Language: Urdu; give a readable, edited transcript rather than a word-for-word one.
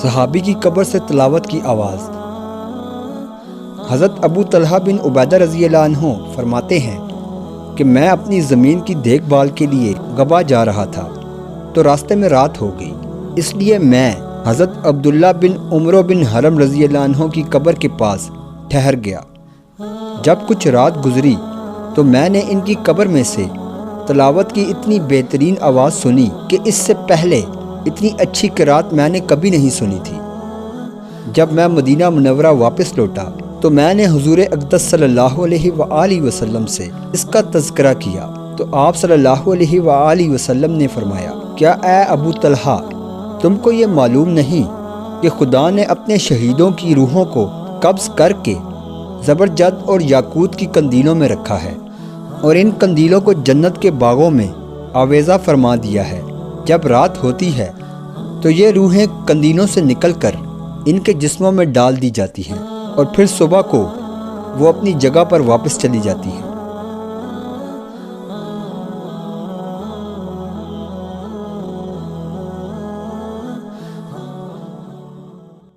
صحابی کی قبر سے تلاوت کی آواز۔ حضرت ابو طلحہ بن عبیدہ رضی اللہ عنہ فرماتے ہیں کہ میں اپنی زمین کی دیکھ بھال کے لیے غبا جا رہا تھا تو راستے میں رات ہو گئی، اس لیے میں حضرت عبداللہ بن عمرو بن حرم رضی اللہ عنہ کی قبر کے پاس ٹھہر گیا۔ جب کچھ رات گزری تو میں نے ان کی قبر میں سے تلاوت کی اتنی بہترین آواز سنی کہ اس سے پہلے اتنی اچھی قرات میں نے کبھی نہیں سنی تھی۔ جب میں مدینہ منورہ واپس لوٹا تو میں نے حضور اقدس صلی اللہ علیہ وآلہ وسلم سے اس کا تذکرہ کیا تو آپ صلی اللہ علیہ وآلہ وسلم نے فرمایا، کیا اے ابو طلحہ تم کو یہ معلوم نہیں کہ خدا نے اپنے شہیدوں کی روحوں کو قبض کر کے زبرجد اور یاقوت کی قندیلوں میں رکھا ہے اور ان قندیلوں کو جنت کے باغوں میں آویزہ فرما دیا ہے۔ جب رات ہوتی ہے تو یہ روحیں قندیلوں سے نکل کر ان کے جسموں میں ڈال دی جاتی ہیں اور پھر صبح کو وہ اپنی جگہ پر واپس چلی جاتی ہیں۔